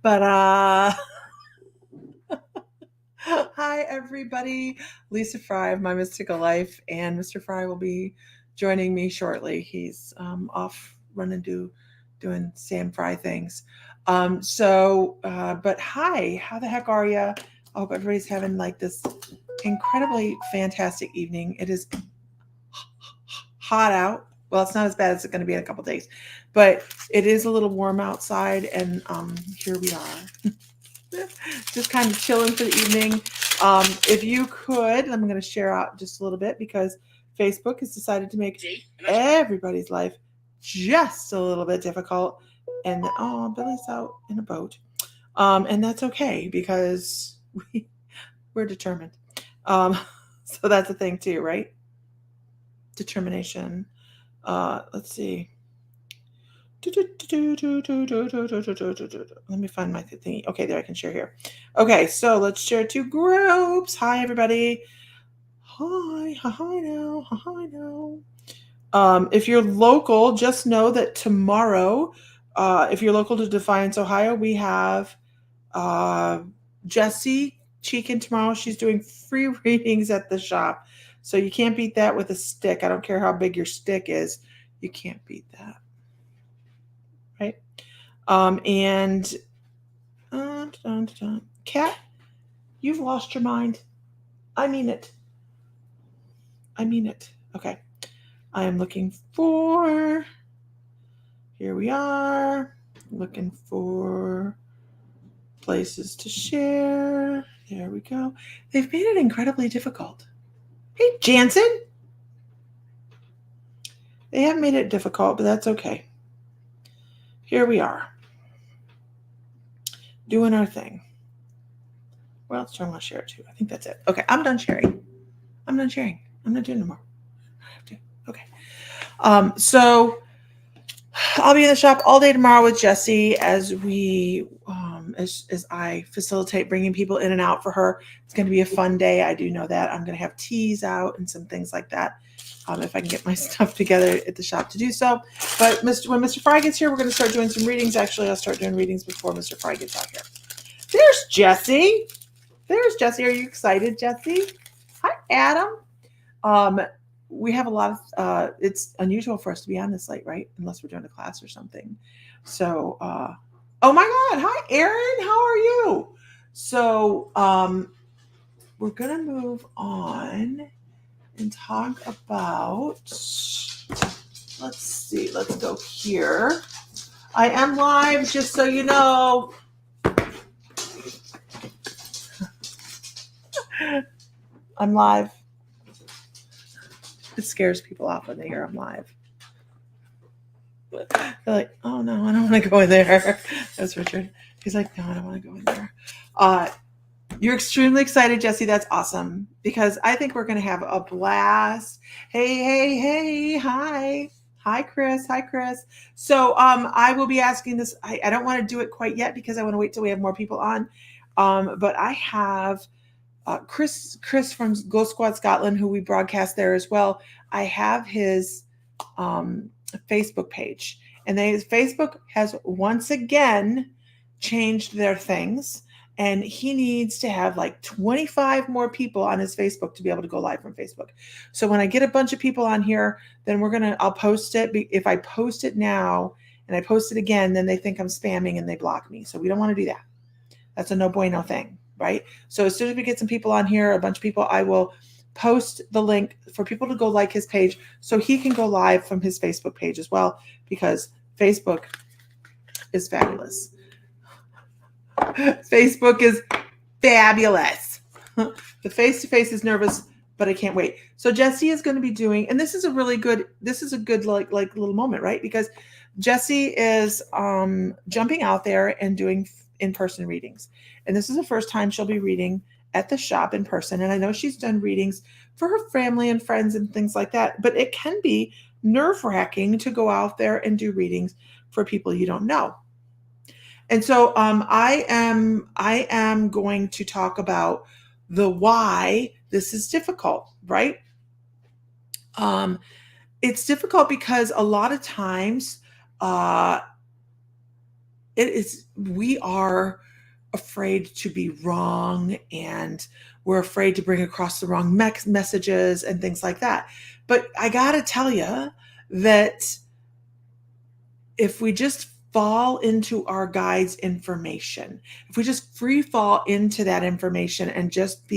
But hi everybody. Lisa Fry of My Mystical Life, and Mr. Fry will be joining me shortly. He's off doing Sam Fry things. But hi, how the heck are you? I hope everybody's having like this incredibly fantastic evening. It is hot out. Well, it's not as bad as it's going to be in a couple days, but it is a little warm outside, and here we are. Just kind of chilling for the evening. If you could, I'm going to share out just a little bit because Facebook has decided to make everybody's life just a little bit difficult. And oh, Billy's out in a boat. And that's okay because we're determined. So that's a thing too, right? Determination. Let's see. Let me find my thingy. Okay, there I can share here. Okay, so let's share two groups. Hi, everybody. Hi now. If you're local, just know that tomorrow, if you're local to Defiance, Ohio, we have uh, Jessie Cheekin tomorrow. She's doing free readings at the shop. So you can't beat that with a stick. I don't care how big your stick is. You can't beat that. Right? And Kat, you've lost your mind. I mean it. I mean it. Okay. I am looking for. Here we are. Looking for places to share. There we go. They've made it incredibly difficult. Hey, Jansen. They have made it difficult, but that's okay. Here we are. Doing our thing. Where else do I want to share it to? I think that's it. Okay, I'm done sharing. I'm not doing it anymore. I have to. Okay. So I'll be in the shop all day tomorrow with Jessie as we as I facilitate bringing people in and out for her. It's going to be a fun day. I do know that. I'm going to have teas out and some things like that. If I can get my stuff together at the shop to do so. But when Mr. Fry gets here, we're going to start doing some readings. Actually, I'll start doing readings before Mr. Fry gets out here. There's Jessie. There's Jessie. Are you excited, Jessie? Hi, Adam. We have a lot of it's unusual for us to be on this late, right? Unless we're doing a class or something. So oh my god, hi Erin, how are you? So we're gonna move on and talk about, let's see, let's go here. I am live, just so you know. I'm live. It scares people off when they hear I'm live. They're like, oh no, I don't want to go in there. That's Richard. He's like, no, I don't want to go in there. You're extremely excited, Jessie. That's awesome because I think we're going to have a blast. Hey, hi. Hi, Chris. So I will be asking this. I don't want to do it quite yet because I want to wait till we have more people on. But I have Chris from Ghost Squad Scotland, who we broadcast there as well. I have his Facebook page, and Facebook has once again changed their things, and he needs to have like 25 more people on his Facebook to be able to go live from Facebook. So when I get a bunch of people on here, then I'll post it. If I post it now and I post it again, then they think I'm spamming and they block me. So we don't want to do that. That's a no bueno thing, right? So as soon as we get some people on here, a bunch of people, I will post the link for people to go like his page so he can go live from his Facebook page as well, because Facebook is fabulous. Facebook is fabulous. The face-to-face is nervous, but I can't wait. So Jessie is going to be doing, and this is a good like little moment, right? Because Jessie is jumping out there and doing in-person readings. And this is the first time she'll be reading at the shop in person. And I know she's done readings for her family and friends and things like that, but it can be nerve-wracking to go out there and do readings for people you don't know. And so I am going to talk about the why this is difficult, right? It's difficult because a lot of times we are afraid to be wrong, and we're afraid to bring across the wrong messages and things like that. But I got to tell you that if we just fall into our guide's information, if we just free fall into that information and just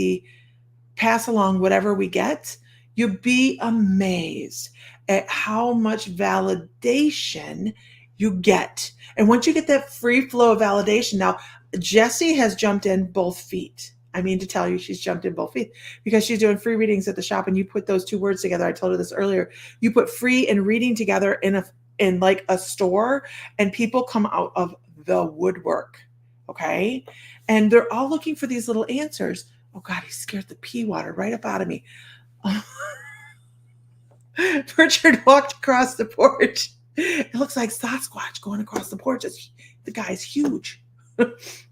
pass along whatever we get, you'll be amazed at how much validation you get. And once you get that free flow of validation, now Jessie has jumped in both feet. I mean to tell you, she's jumped in both feet because she's doing free readings at the shop. And you put those two words together. I told her this earlier. You put free and reading together in like a store, and people come out of the woodwork. Okay. And they're all looking for these little answers. Oh God, he scared the pea water right up out of me. Richard walked across the porch. It looks like Sasquatch going across the porch. The guy's huge.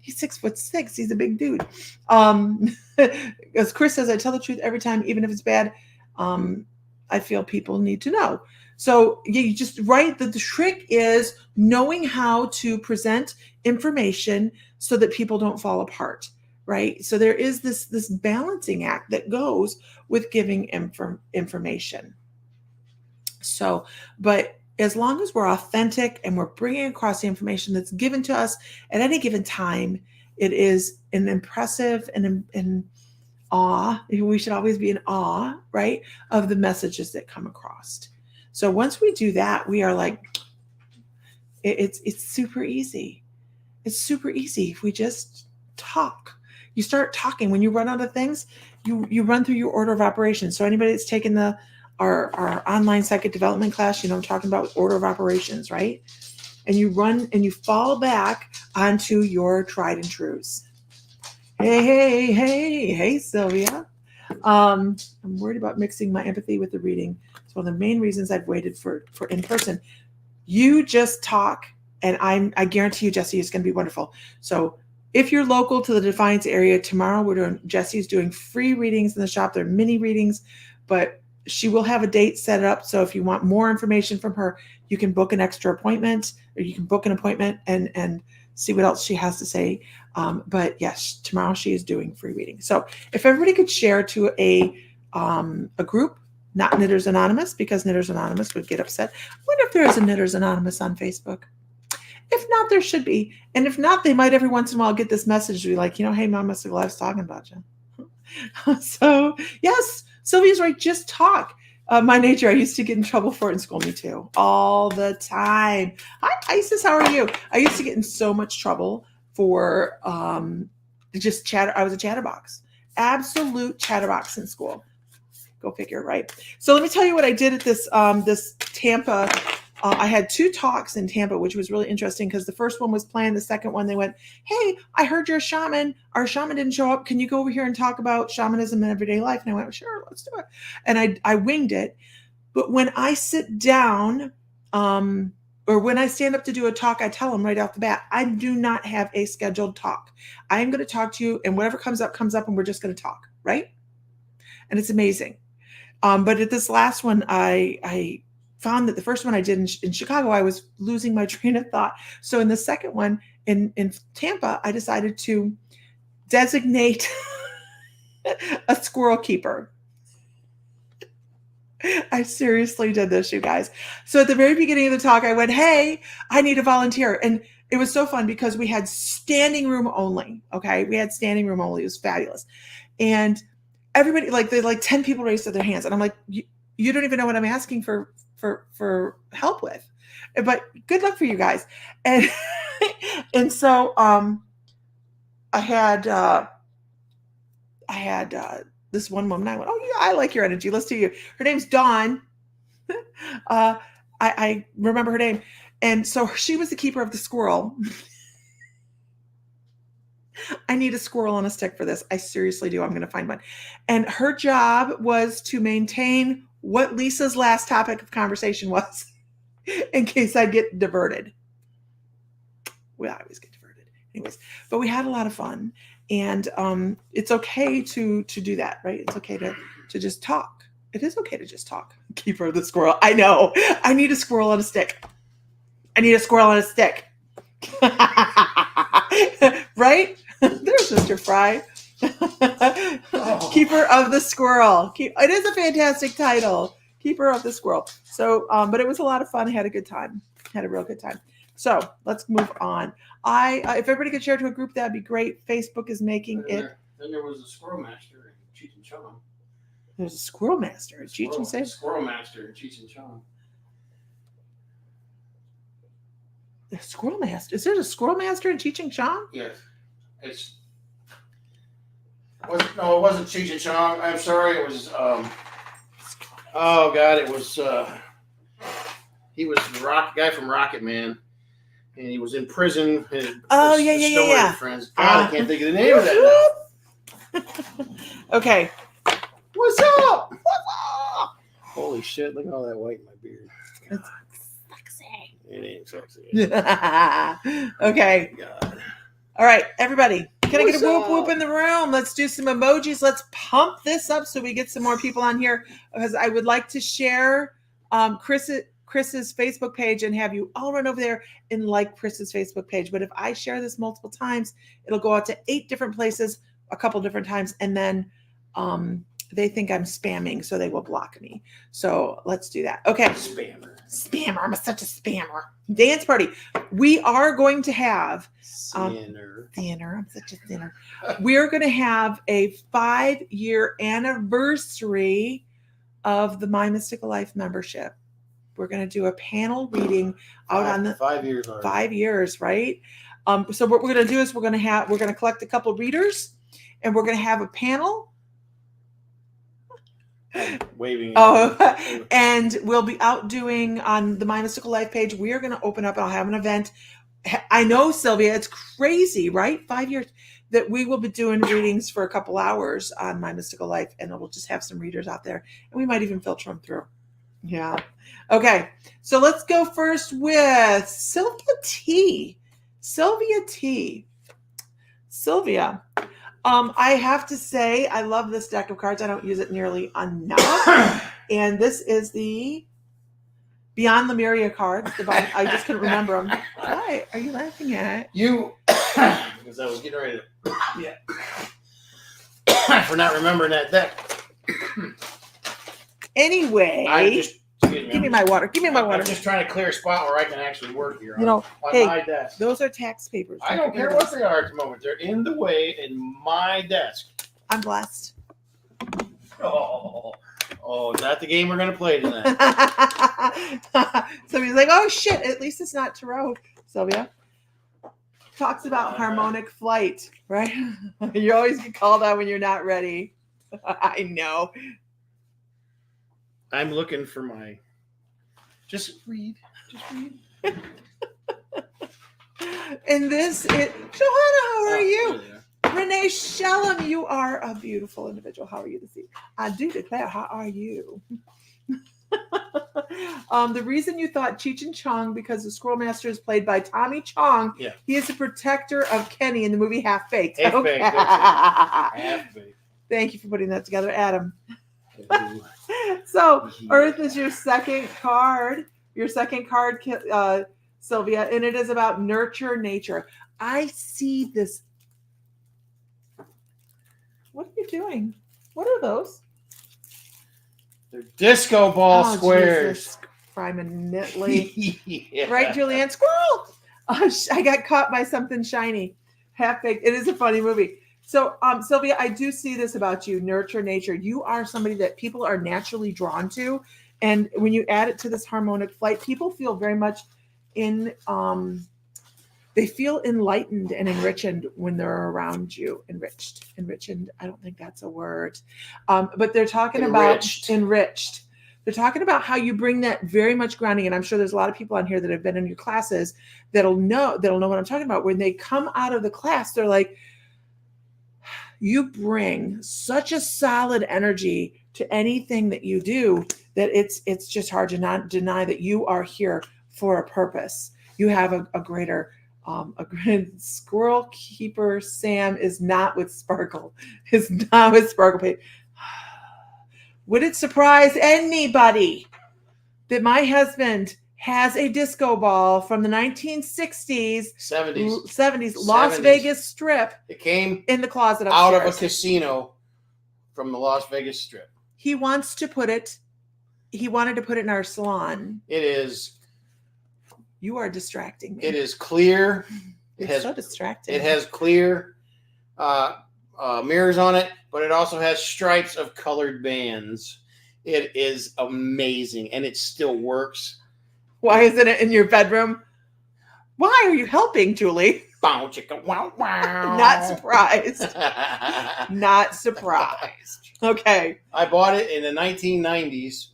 He's 6'6". He's a big dude. As Chris says, I tell the truth every time, even if it's bad. I feel people need to know. So you just right. The trick is knowing how to present information so that people don't fall apart. Right. So there is this balancing act that goes with giving information. So, but as long as we're authentic and we're bringing across the information that's given to us at any given time, it is an impressive and in awe. We should always be in awe, right, of the messages that come across. So once we do that, we are like, it's super easy. It's super easy if we just talk. You start talking. When you run out of things, you run through your order of operations. So anybody that's taken our online psychic development class, I'm talking about order of operations, right? And you run and you fall back onto your tried and truths. Hey, Sylvia. I'm worried about mixing my empathy with the reading. It's one of the main reasons I've waited for in person. You just talk, and I guarantee you, Jessie, is going to be wonderful. So if you're local to the Defiance area, tomorrow Jessie's doing free readings in the shop. They're mini readings, but she will have a date set up. So if you want more information from her, you can book an extra appointment, or you can book an appointment and see what else she has to say. But yes, tomorrow she is doing free readings. So if everybody could share to a group, not Knitters Anonymous, because Knitters Anonymous would get upset. I wonder if there is a Knitters Anonymous on Facebook. If not, there should be. And if not, they might every once in a while get this message to be like, hey, Mama Sigla's talking about you. So yes, Sylvia's right. Just talk. My nature, I used to get in trouble for it in school. Me too. All the time. Hi, Isis. How are you? I used to get in so much trouble for just chatter. I was a chatterbox. Absolute chatterbox in school. Go figure, right? So let me tell you what I did at this Tampa. I had 2 talks in Tampa, which was really interesting because the first one was planned. The second one, they went, hey, I heard you're a shaman. Our shaman didn't show up. Can you go over here and talk about shamanism in everyday life? And I went, sure, let's do it. And I winged it. But when I sit down, or when I stand up to do a talk, I tell them right off the bat, I do not have a scheduled talk. I am going to talk to you, and whatever comes up, and we're just going to talk, right? And it's amazing. But at this last one, I found that the first one I did in Chicago, I was losing my train of thought. So in the second one in Tampa, I decided to designate a squirrel keeper. I seriously did this, you guys. So at the very beginning of the talk, I went, hey, I need a volunteer. And it was so fun because we had standing room only. Okay. We had standing room only. It was fabulous. And everybody, like 10 people raised their hands. And I'm like, you don't even know what I'm asking for help with, but good luck for you guys. And and so I had this one woman. I went, oh yeah, I like your energy. Let's do you. Her name's Dawn. I remember her name, and so she was the keeper of the squirrel. I need a squirrel on a stick for this. I seriously do. I'm going to find one. And her job was to maintain what Lisa's last topic of conversation was in case I'd get diverted. Well, I always get diverted. Anyways, but we had a lot of fun. And it's okay to do that, right? It's okay to just talk. It is okay to just talk. Keeper of the squirrel. I know. I need a squirrel on a stick. I need a squirrel on a stick. Right? There's Mr. Fry. Keeper of the Squirrel. It is a fantastic title. Keeper of the Squirrel. So, but it was a lot of fun. I had a good time. Had a real good time. So let's move on. If everybody could share to a group, that'd be great. Facebook is making it. Then there was a Squirrel Master in Cheech and Chong. There's a Squirrel Master in Cheech and Chong. Squirrel Master in Cheech and Chong. The Squirrel Master. Is there a Squirrel Master in Cheech and Chong? Yes. It wasn't Cheech and Chong. I'm sorry. It was. Oh God! It was. He was the guy from Rocket Man, and he was in prison. Yeah. Friends. God, I can't think of the name of that. Okay. What's up? Holy shit! Look at all that white in my beard. It's sexy. It ain't sexy. Okay. God. All right, everybody. Can I get a What's whoop up? in the room? Let's do some emojis. Let's pump this up so we get some more people on here, because I would like to share Chris's Facebook page and have you all run over there and like Chris's Facebook page. But if I share this multiple times, it'll go out to 8 different places a couple different times, and then they think I'm spamming, so they will block me. So let's do that. Okay. Spammer. I'm such a spammer. Dance party. We are going to have Sinner. I'm such a sinner. We're going to have a 5-year anniversary of the My Mystical Life membership. We're going to do a panel reading out on the 5 years. Already. 5 years, right? So what we're going to do is we're going to collect a couple readers, and we're going to have a panel. Waving. And we'll be out doing on the My Mystical Life page. We are going to open up and I'll have an event. I know, Sylvia, it's crazy, right? 5 years that we will be doing readings for a couple hours on My Mystical Life, and we'll just have some readers out there, and we might even filter them through. Yeah. Okay. So let's go first with Sylvia T. Sylvia. I have to say, I love this deck of cards. I don't use it nearly enough. And this is the Beyond Lemuria cards. I just couldn't remember them. Why are you laughing at? You, because I was getting ready to, for not remembering that deck. Anyway, give me my water. I'm just trying to clear a spot where I can actually work here. You know, on hey, my desk. Those are tax papers. I don't care what they are at the moment. They're in the way in my desk. I'm blessed. Oh, is that the game we're going to play tonight? Somebody's like, oh shit, at least it's not Tarot. Sylvia talks about harmonic flight, right? You always get called out when you're not ready. I know. I'm looking for my. Just read. And this is Johanna. How are you? Yeah. Renee Shellum, you are a beautiful individual. How are you this evening? I do declare, how are you? The reason you thought Cheech and Chong, because the Squirrel Master is played by Tommy Chong. Yeah. He is a protector of Kenny in the movie Half Baked. Half-Baked. Half-Baked. Thank you for putting that together, Adam. So, Earth is your second card. Your second card, Sylvia, and it is about nurture nature. I see this. What are you doing? What are those? They're disco ball squares. Jesus. Prominently. Yeah. Right, Julianne? Squirrel! I got caught by something shiny. Half baked. It is a funny movie. So, Sylvia, I do see this about you, nurture nature. You are somebody that people are naturally drawn to. And when you add it to this harmonic flight, people feel very much they feel enlightened and enriched when they're around you. Enriched. I don't think that's a word. But they're talking about enriched. They're talking about how you bring that very much grounding. And I'm sure there's a lot of people on here that have been in your classes that'll know what I'm talking about. When they come out of the class, they're like, you bring such a solid energy to anything that you do that it's just hard to not deny that you are here for a purpose. You have a greater Squirrel Keeper Sam is not with Sparkle. Is not with Sparkle. Would it surprise anybody that my husband has a disco ball from the 1960s, 70s. 70s Las 70s. Vegas Strip It came in the closet out upstairs. of a casino from the Las Vegas Strip. He wanted to put it in our salon. It is. You are distracting me. It is clear. It's so distracting. It has clear mirrors on it, but it also has stripes of colored bands. It is amazing, and it still works. Why isn't it in your bedroom? Why are you helping, Julie? Bow, chicka, wow, wow. Not surprised. Not surprised. Okay. I bought it in the 1990s,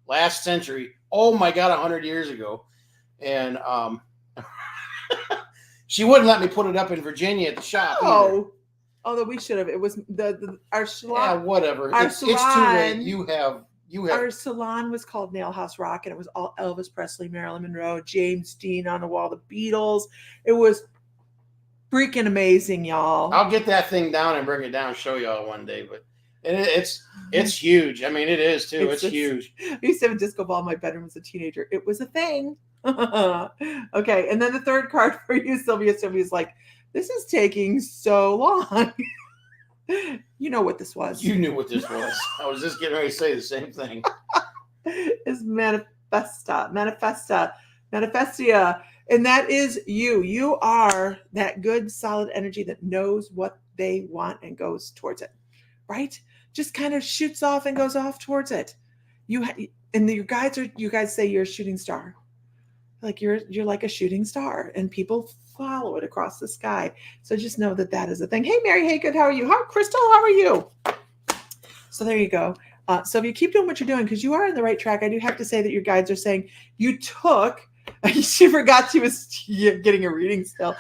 last century. Oh my God, 100 years ago. And she wouldn't let me put it up in Virginia at the shop. Oh, although we should have. It was our salon. Yeah, whatever. Our It's too late. salon- You have. Our salon was called Nail House Rock, and it was all Elvis Presley, Marilyn Monroe, James Dean on the wall, the Beatles. It was freaking amazing, y'all. I'll get that thing down and bring it down and show y'all one day. But it's huge. I mean, it is too. It's huge. I used to have a disco ball in my bedroom as a teenager. It was a thing. Okay, and then the third card for you, Sylvia. Sylvia's like, this is taking so long. You know what this was. You knew what this was. I was just getting ready to say the same thing. It's manifestia. And that is you. You are that good, solid energy that knows what they want and goes towards it, right? Just kind of shoots off and goes off towards it. You guys say you're a shooting star. Like you're like a shooting star, and people follow it across the sky. So just know that is a thing. Hey, Mary. Hey, good. How are you? Crystal, how are you? So there you go. So if you keep doing what you're doing, because you are on the right track, I do have to say that your guides are saying you took. She forgot she was getting a reading still.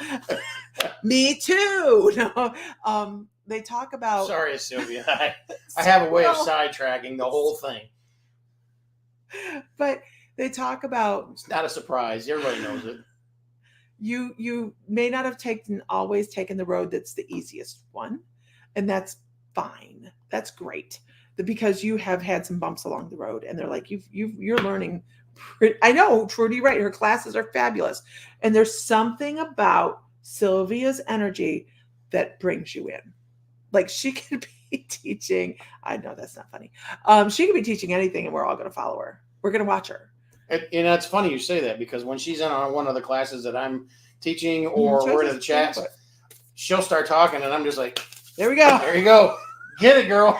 Me too. No. They talk about. Sorry, Sylvia. I have a way of sidetracking the whole thing. But they talk about. It's not a surprise. Everybody knows it. You may not have always taken the road that's the easiest one, and that's fine. That's great, because you have had some bumps along the road, and they're like you're learning. I know, Trudy, right? Her classes are fabulous, and there's something about Sylvia's energy that brings you in. Like she could be teaching. I know that's not funny. She could be teaching anything, and we're all going to follow her. We're going to watch her. And it's funny you say that, because when she's in on one of the classes that I'm teaching or we're in the chats, she'll start talking, and I'm just like, there we go. There you go. Get it, girl.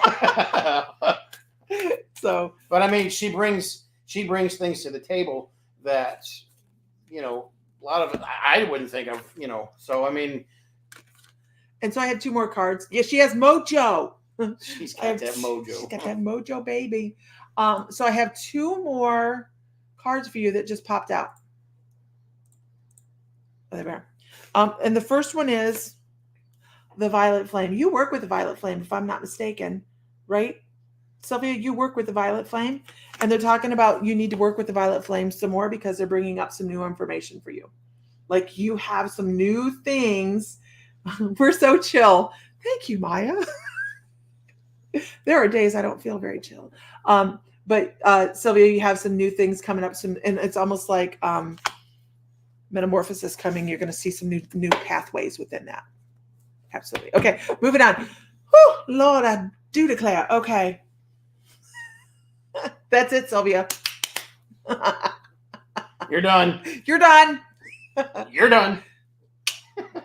So, but I mean, she brings things to the table that, a lot of it I wouldn't think of, So I mean, and so I had two more cards. Yeah, she has mojo. She's got that mojo. She's got that mojo, baby. So I have two more cards for you that just popped out. Oh, there we are. And the first one is the Violet Flame. You work with the Violet Flame, if I'm not mistaken, right? Sylvia, you work with the Violet Flame, and they're talking about you need to work with the Violet Flame some more because they're bringing up some new information for you. Like you have some new things. We're so chill. Thank you, Maya. There are days I don't feel very chill. But Sylvia, you have some new things coming up, and it's almost like metamorphosis coming. You're going to see some new pathways within that. Absolutely. Okay, moving on. Whew, Lord, I do declare. Okay. That's it, Sylvia. You're done. You're done. You're done.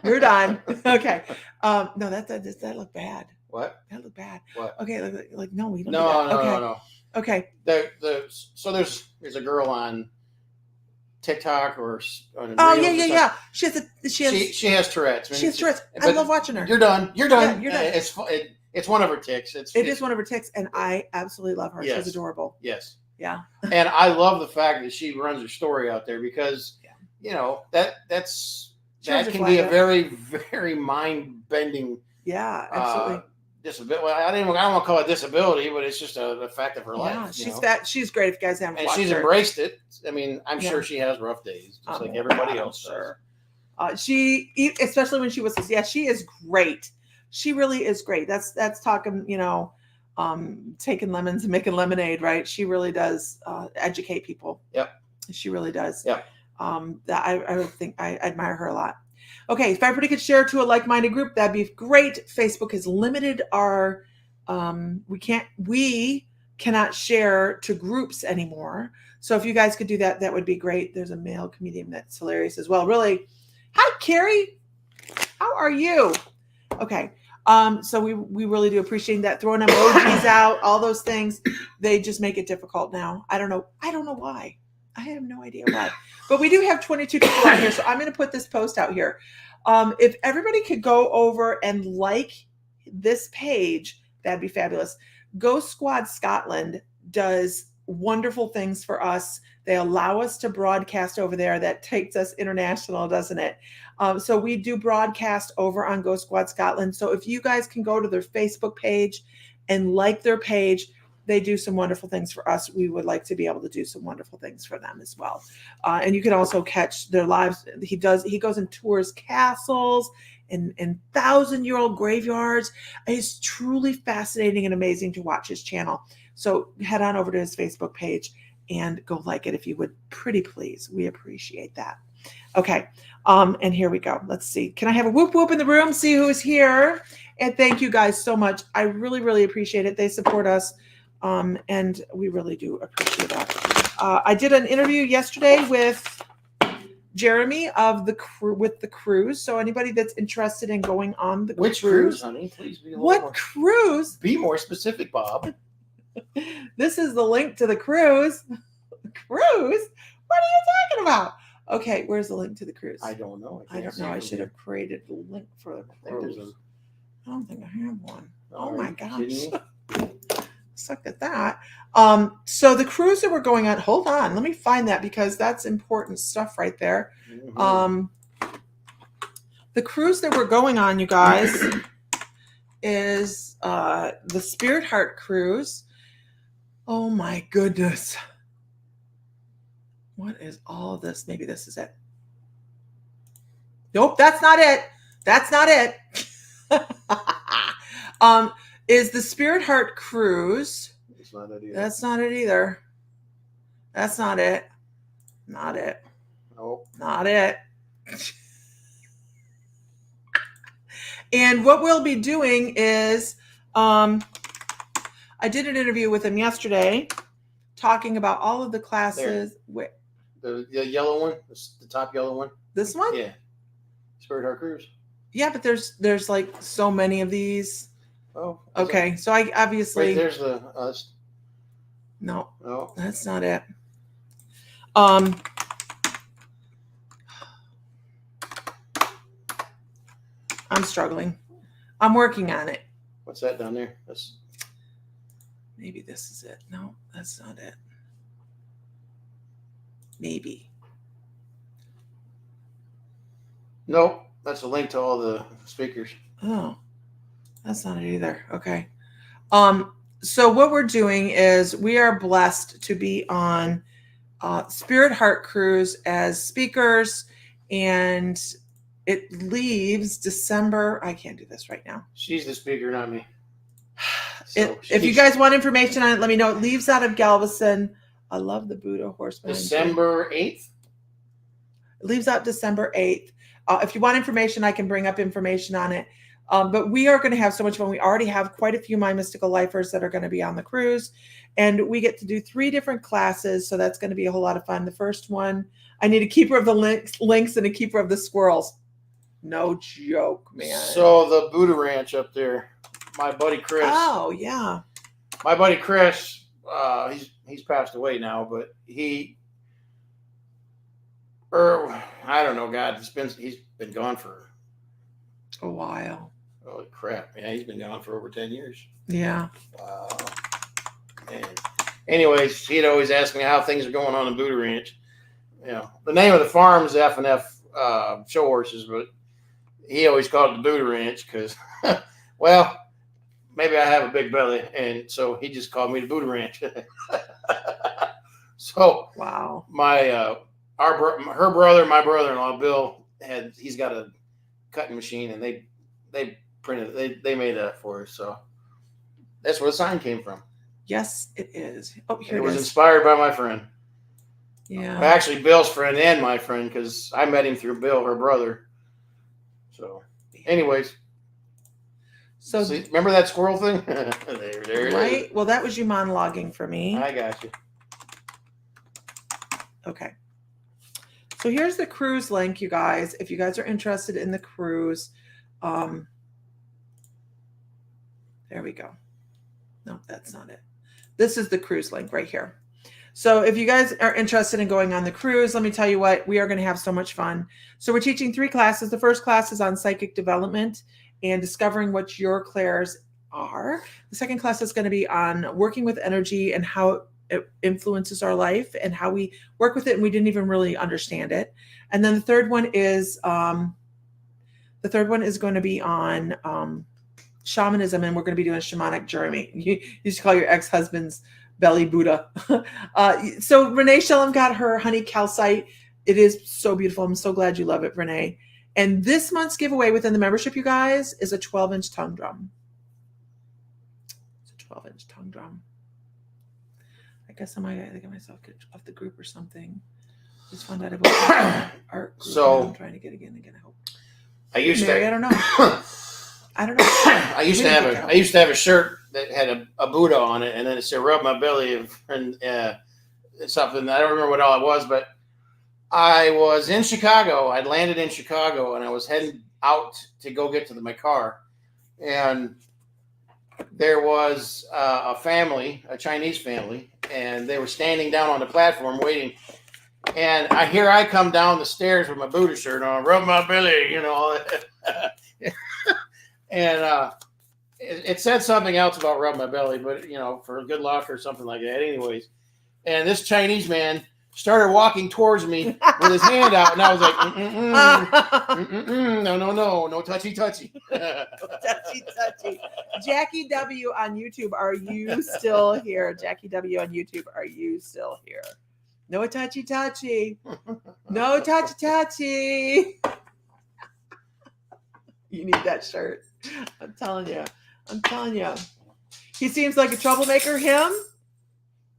You're done. Okay. No, that looked bad. What? That looked bad. What? Okay, like no, we don't. No, do that. Okay. no. Okay. So there's a girl on TikTok or oh yeah. She has Tourette's. She has Tourette's. I love watching her. You're done. You're done. Yeah, you're done. It's one of her tics. It is one of her tics, and I absolutely love her. Yes. She's adorable. Yes. Yeah. And I love the fact that she runs her story out there because that can be a very, very mind bending. Yeah, absolutely. Disability. Well, I don't want to call it disability, but it's just a fact of her life. Yeah, she's great. If you guys haven't watched her, she's embraced it. I mean, I'm sure she has rough days, just like everybody else does. She, especially when she was, she is great. She really is great. That's talking, taking lemons and making lemonade, right? She really does educate people. Yep. She really does. Yep. That I would think I admire her a lot. Okay, if everybody could share to a like-minded group, that'd be great. Facebook has limited our we cannot share to groups anymore. So if you guys could do that, that would be great. There's a male comedian that's hilarious as well. Really. Hi, Carrie. How are you? Okay. So we really do appreciate that. Throwing emojis out, all those things, they just make it difficult now. I don't know why. I have no idea why. But we do have 22 people on here, so I'm going to put this post out here. If everybody could go over and like this page, that'd be fabulous. Ghost Squad Scotland does wonderful things for us. They allow us to broadcast over there. That takes us international, doesn't it? So we do broadcast over on Ghost Squad Scotland. So if you guys can go to their Facebook page and like their page, they do some wonderful things for us. We would like to be able to do some wonderful things for them as well. And you can also catch their lives. He goes and tours castles and 1,000-year-old graveyards. It's truly fascinating and amazing to watch his channel. So head on over to his Facebook page and go like it if you would, pretty please. We appreciate that. Okay. And here we go. Let's see. Can I have a whoop whoop in the room? See who's here. And thank you guys so much. I really, really appreciate it. They support us. And we really do appreciate that. I did an interview yesterday with Jeremy of the crew with the cruise. So anybody that's interested in going on the Which cruise, honey? Please be a little What more, cruise? be more specific, Bob. This is the link to the cruise. Cruise? What are you talking about? Okay, where's the link to the cruise? I don't know. I don't know. I should have created the link for the cruise. I don't think I have one. Oh my gosh. Suck at that. So the cruise that we're going on, hold on, let me find that because that's important stuff right there. Mm-hmm. The cruise that we're going on, you guys, is the Spirit Heart cruise. Oh my goodness. What is all of this? Maybe this is it. Nope, that's not it. That's not it. Is the Spirit Heart cruise. That's not it either. That's not it either. That's not it. Not it. Nope. Not it. And what we'll be doing is, I did an interview with him yesterday talking about all of the classes. Wait. The yellow one, the top yellow one. This one? Yeah. Spirit Heart Cruise. Yeah, but there's like so many of these. Oh. Okay, so I obviously. Wait, there's the. No. No. That's not it. I'm struggling. I'm working on it. What's that down there? That's. Maybe this is it. No, that's not it. Maybe. Nope. That's a link to all the speakers. Oh, that's not it either. Okay. So what we're doing is we are blessed to be on Spirit Heart Cruise as speakers, and it leaves December. I can't do this right now. She's the speaker, not me. So if you guys want information on it, let me know. It leaves out of Galveston. I love the Buddha Horseman. December 8th? It leaves out December 8th. If you want information, I can bring up information on it. But we are going to have so much fun. We already have quite a few My Mystical Lifers that are going to be on the cruise. And we get to do 3 different classes. So that's going to be a whole lot of fun. The first one, I need a keeper of the lynx and a keeper of the squirrels. No joke, man. So the Buddha Ranch up there, my buddy Chris. Oh, yeah. My buddy Chris, he's passed away now, but I don't know, God, he's been gone for a while. Holy crap. Yeah, he's been gone for over 10 years. Yeah. Wow. And anyways, he'd always ask me how things are going on in Buddha Ranch. You know, the name of the farm is F&F Show Horses, but he always called it the Buddha Ranch because, well, maybe I have a big belly, and so he just called me the Buddha Ranch. So, wow. Her brother, my brother-in-law, Bill, he's got a cutting machine, and they made that for us. So That's where the sign came from. Yes, it is. Oh, here It it was is. inspired by my friend. Yeah. Well, actually, Bill's friend and my friend, because I met him through Bill, her brother. So, anyways, So, see, remember that squirrel thing? there it right? is. Well, that was you monologuing for me. I got you. Okay. So here's the cruise link, you guys. If you guys are interested in the cruise, there we go. No, that's not it. This is the cruise link right here. So if you guys are interested in going on the cruise, let me tell you what, we are going to have so much fun. So we're teaching 3 classes. The first class is on psychic development and discovering what your clairs are. The second class is going to be on working with energy and how it influences our life and how we work with it, and we didn't even really understand it. And then the third one is going to be on shamanism, and we're going to be doing a shamanic journey. You used to call your ex-husband's belly Buddha. So Renee Shellum got her honey calcite. It is so beautiful. I'm so glad you love it, Renee. And this month's giveaway within the membership, you guys, is a 12-inch tongue drum. It's a 12-inch tongue drum. I guess I might get myself off the group or something. Just found out about art group. So I'm trying to get again. I hope. I used Mary, to. I don't know. I don't know. I used to have a shirt that had a Buddha on it, and then it said "Rub my belly" and something. I don't remember what all it was, but I was in Chicago. I'd landed in Chicago, and I was heading out to go get to my car, and there was a family, a Chinese family, and they were standing down on the platform waiting. And I come down the stairs with my Buddha shirt on, rub my belly, all that. And it said something else about rub my belly, but for good luck or something like that. Anyways, and this Chinese man started walking towards me with his hand out, and I was like, no, touchy. Touchy. Jackie W on YouTube, are you still here? Jackie W on YouTube, are you still here? No touchy. No touchy. You need that shirt. I'm telling you. He seems like a troublemaker, him?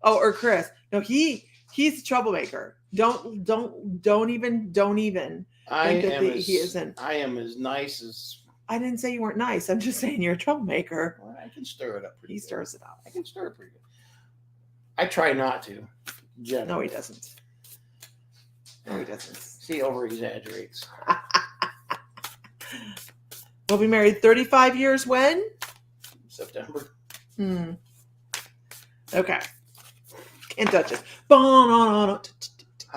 Oh, or Chris. No, he's a troublemaker. Don't even he isn't. I am as nice as. I didn't say you weren't nice. I'm just saying you're a troublemaker. Well, I can stir it up. He stirs it up. I can stir it pretty good. I try not to. No, he doesn't. He over exaggerates. We'll be married 35 years when? September. Okay. Can't touch it. How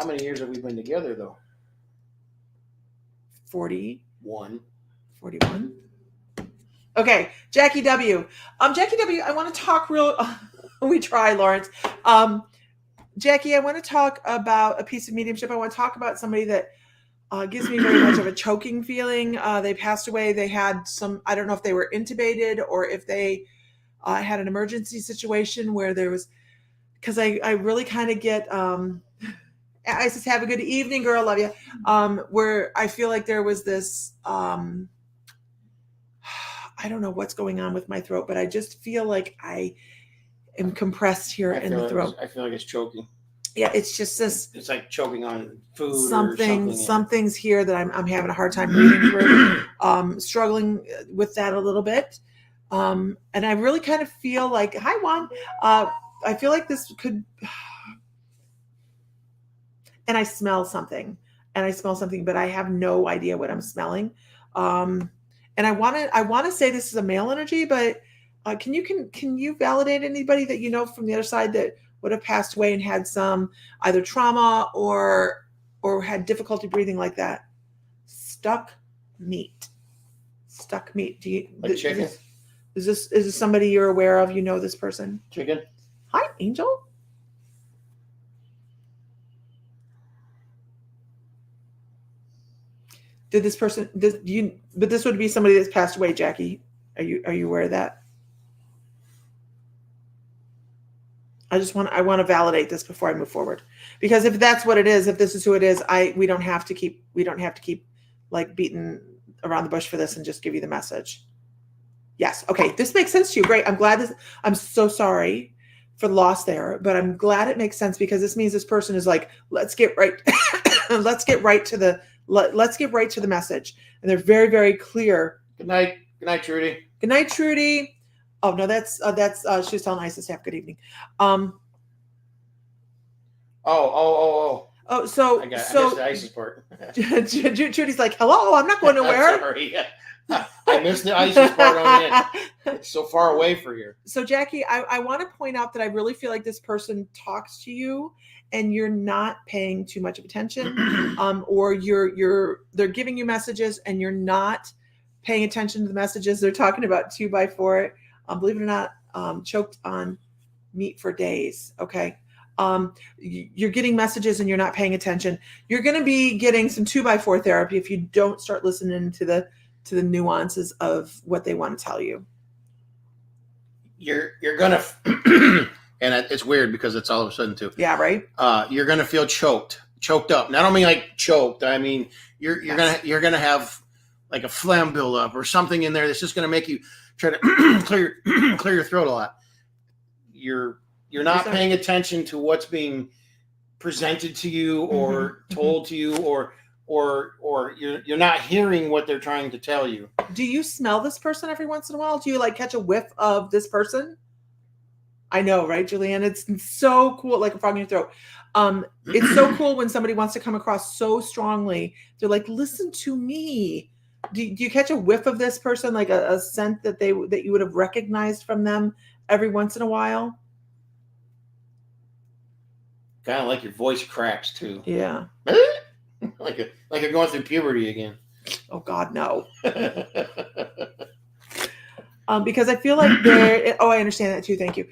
many years have we been together, though? 41. Okay, Jackie W. Jackie W, I want to talk we try, Lawrence. Jackie, I want to talk about a piece of mediumship. I want to talk about somebody that gives me very much of a choking feeling. They passed away. They had I don't know if they were intubated or if they had an emergency situation where there was, because I really kind of get, I just have a good evening, girl, love you. Where I feel like there was this, I don't know what's going on with my throat, but I just feel like I am compressed here in the throat. I feel like it's choking. Yeah, it's just this. It's like choking on food. Something's here that I'm having a hard time breathing through. Struggling with that a little bit. And I really kind of feel like, hi Juan. I feel like this could, and I smell something, but I have no idea what I'm smelling. And I want to say this is a male energy, but can you validate anybody that you know from the other side that would have passed away and had some either trauma or had difficulty breathing like that? Stuck meat. Do you like chicken? Is this somebody you're aware of? You know this person? Chicken. Hi, Angel. Did this person? But this would be somebody that's passed away, Jackie. Are you aware of that? I want to validate this before I move forward, because if that's what it is, if this is who it is, we don't have to keep like beating around the bush for this and just give you the message. Yes. Okay. This makes sense to you. Great. I'm glad this, I'm so sorry for the loss there, but I'm glad it makes sense because this means this person is like, let's get right, let's get right to the, let's get right to the message. And they're very, very clear. Good night. Good night, Trudy. Good night, Trudy. Oh no, that's she was telling Isis to have good evening. Oh, so I missed the ISIS part. Trudy's like, hello, I'm not going nowhere. Sorry. I missed the ISIS part on it. It's so far away for here. So Jackie, I want to point out that I really feel like this person talks to you and you're not paying too much of attention, or they're giving you messages and you're not paying attention to the messages. They're talking about 2x4. Believe it or not, choked on meat for days. Okay. You're getting messages and you're not paying attention. You're going to be getting some 2x4 therapy if you don't start listening to the nuances of what they want to tell you. You're gonna, and it's weird because it's all of a sudden too. Yeah, right. You're gonna feel choked up. And I don't mean like choked. I mean you're gonna have like a phlegm buildup or something in there that's just gonna make you try to clear your throat a lot. You're not paying attention to what's being presented to you or told to you, or you're not hearing what they're trying to tell you. Do you smell this person every once in a while? Do you like catch a whiff of this person? I know, right, Julianne? It's so cool, like a frog in your throat. It's so cool when somebody wants to come across so strongly. They're like, listen to me. Do you catch a whiff of this person, like a scent that you would have recognized from them every once in a while? Kind of like your voice cracks too. Yeah. like you're going through puberty again. Oh God, no. Because I feel like they're. Oh, I understand that too. Thank you.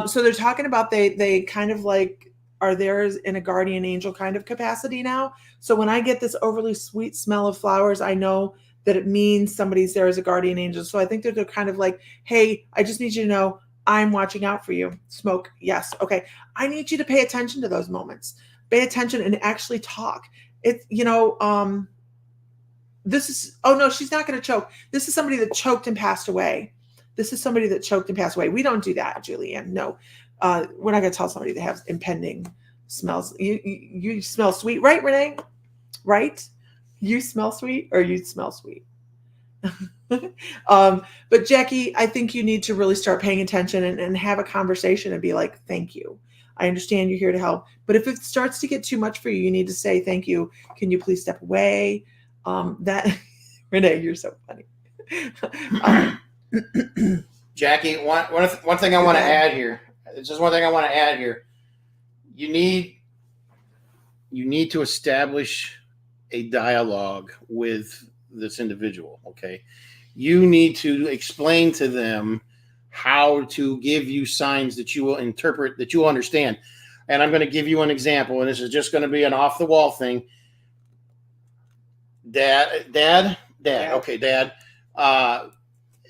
So they're talking about they kind of like are there in a guardian angel kind of capacity now. So when I get this overly sweet smell of flowers, I know that it means somebody's there as a guardian angel. So I think that they're kind of like, hey, I just need you to know I'm watching out for you. Smoke. Yes. Okay. I need you to pay attention to those moments. Pay attention and actually talk. It's, this is, oh no, she's not going to choke. This is somebody that choked and passed away. This is somebody that choked and passed away. We don't do that, Julianne. No, we're not going to tell somebody to have impending smells. You smell sweet, right, Renee? Right? You smell sweet or you smell sweet? But Jackie, I think you need to really start paying attention and have a conversation and be like, thank you. I understand you're here to help. But if it starts to get too much for you, you need to say, thank you. Can you please step away? That Renee, you're so funny. Jackie, one thing I want to add here. It's just one thing I want to add here. You need to establish a dialogue with this individual. Okay. You need to explain to them how to give you signs that you will interpret, that you will understand. And I'm going to give you an example, and this is just going to be an off the wall thing. Dad. Okay, Dad.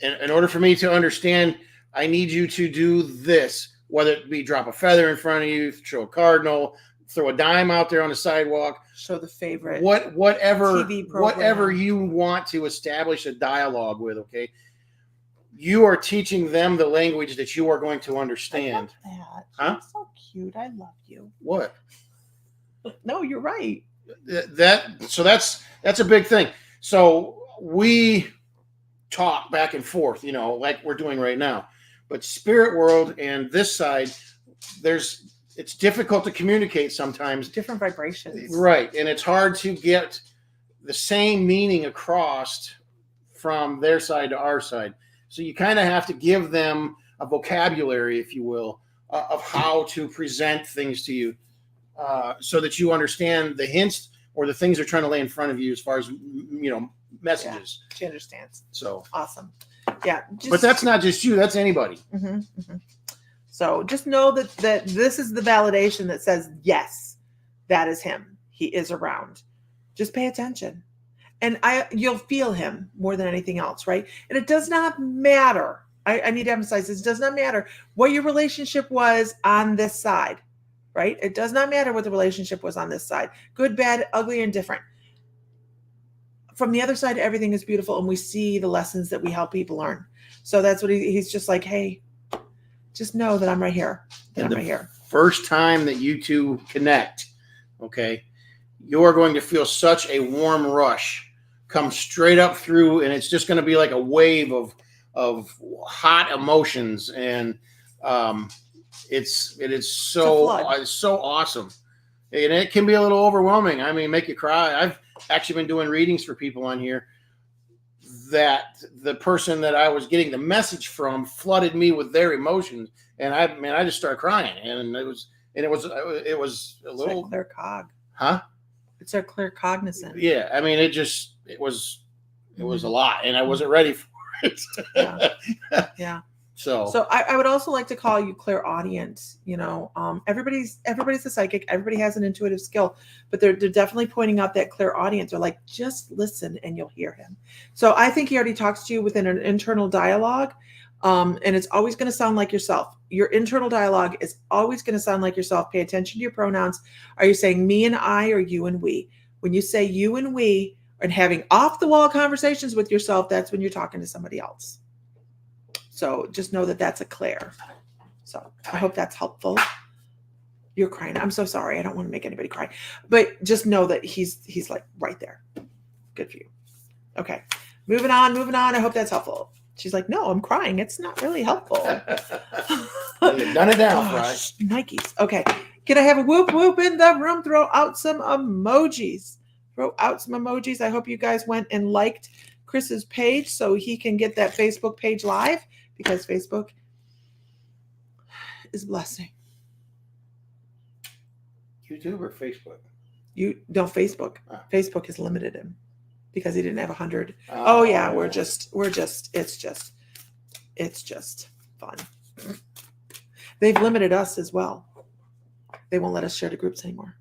In order for me to understand, I need you to do this, whether it be drop a feather in front of you, throw a cardinal, throw a dime out there on the sidewalk. Show the favorite. Whatever TV program. Whatever you want to establish a dialogue with, okay? You are teaching them the language that you are going to understand. I love that. Huh? You're so cute. I love you. What? No, you're right. So that's a big thing. So we talk back and forth, like we're doing right now. But spirit world and this side, it's difficult to communicate sometimes. Different vibrations. Right. And it's hard to get the same meaning across from their side to our side. So you kind of have to give them a vocabulary, if you will, of how to present things to you, so that you understand the hints or the things they're trying to lay in front of you as far as, messages. Yeah, she understands. So awesome. Yeah. But that's not just you. That's anybody. Mm-hmm, mm-hmm. So just know that this is the validation that says, yes, that is him. He is around. Just pay attention. And you'll feel him more than anything else, right? And it does not matter. I need to emphasize this. It does not matter what your relationship was on this side, right? It does not matter what the relationship was on this side. Good, bad, ugly, and different. from the other side, everything is beautiful, and we see the lessons that we help people learn. So that's what he's just like, hey, just know that I'm right here. First time that you two connect, okay, you're going to feel such a warm rush come straight up through, and it's just going to be like a wave of hot emotions, and it is so awesome, and it can be a little overwhelming. I mean, make you cry. I've actually been doing readings for people on here that the person that I was getting the message from flooded me with their emotions, and I just started crying, and it was a little clear cog, huh? It's our clear cognizant. Yeah, I mean, it was a lot, and I wasn't ready for it. Yeah. So I would also like to call you clairaudient. You know, everybody's a psychic. Everybody has an intuitive skill, but they're definitely pointing out that clairaudient. They're like, just listen and you'll hear him. So I think he already talks to you within an internal dialogue, and it's always going to sound like yourself. Your internal dialogue is always going to sound like yourself. Pay attention to your pronouns. Are you saying me and I, or you and we? When you say you and we, and having off the wall conversations with yourself, that's when you're talking to somebody else. So just know that that's a Claire. So I hope that's helpful. You're crying. I'm so sorry. I don't want to make anybody cry, but just know that he's like right there. Good for you. Okay. Moving on. I hope that's helpful. She's like, no, I'm crying. It's not really helpful. You've done it now, right? Nikes. Okay. Can I have a whoop whoop in the room? Throw out some emojis. I hope you guys went and liked Chris's page so he can get that Facebook page live, because Facebook is a blessing. YouTube or Facebook? Facebook. Facebook has limited him because he didn't have 100. Oh yeah, it's just fun. They've limited us as well. They won't let us share to groups anymore.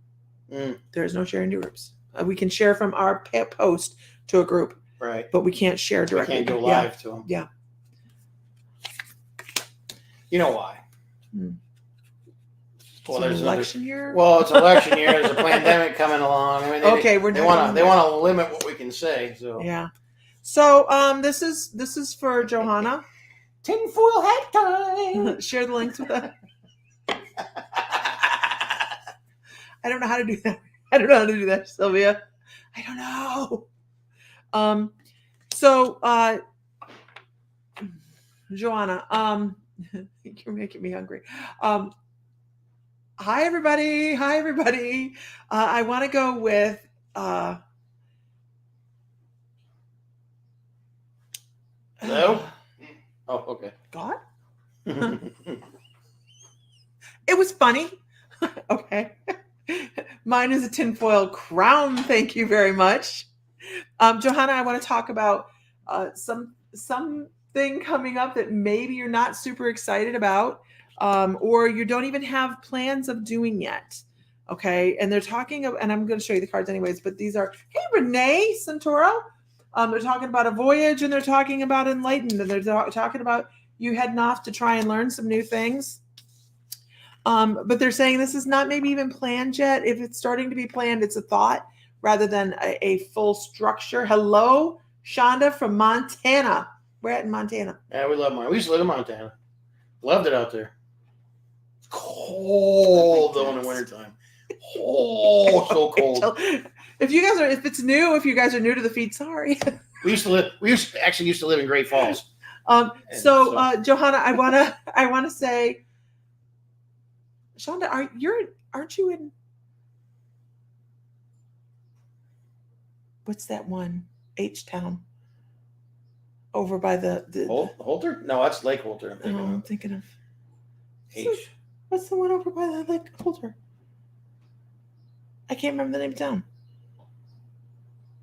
There's no sharing to groups. We can share from our post to a group, right? But we can't share directly. We can't go live to them. Yeah. You know why? Well, there's election year. Well, it's election year. There's a pandemic coming along. I mean, they want to limit what we can say. So yeah. So this is for Johanna. Tinfoil hat time. Share the links with us. I don't know how to do that. Sylvia. I don't know. So Joanna, you're making me hungry. Hi everybody. I want to go with Hello? Oh, okay. God? It was funny. Okay. Mine is a tinfoil crown. Thank you very much. Johanna, I want to talk about something coming up that maybe you're not super excited about, or you don't even have plans of doing yet. Okay. And they're talking of, and I'm going to show you the cards anyways, but these are, hey, Renee Santoro. They're talking about a voyage, and they're talking about enlightened, and they're talking about you heading off to try and learn some new things. But they're saying this is not maybe even planned yet. If it's starting to be planned, it's a thought rather than a full structure. Hello, Shonda from Montana. We're at in Montana. Yeah, we love Montana. We used to live in Montana. Loved it out there. It's cold though in the wintertime. Oh, so cold. If you guys are new to the feed, sorry. We used to live in Great Falls. So Johanna, I wanna say, Shonda, aren't you in, what's that one? H-Town. Over by the Holter? No, that's Lake Holter. I'm thinking of H. What's the one over by the Lake Holter? I can't remember the name of town.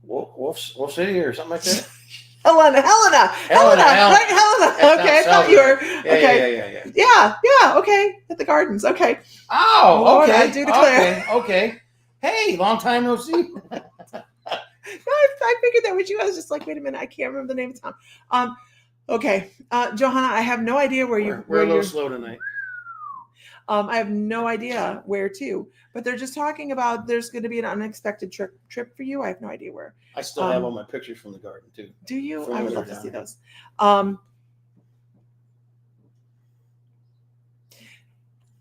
Wolf City or something like that. Helena. Right, Helena. Okay, I thought you were. Okay. Yeah. Okay, at the gardens. Okay. Oh, Lord, okay. I do declare. Okay. Hey, long time no see. I figured that was you. I was just like, wait a minute, I can't remember the name of the town. Okay, Johanna, I have no idea where we're a little slow tonight. I have no idea where to, but they're just talking about there's going to be an unexpected trip for you. I have no idea where. I still have all my pictures from the garden too. Do you? From I would when love they're to see down those.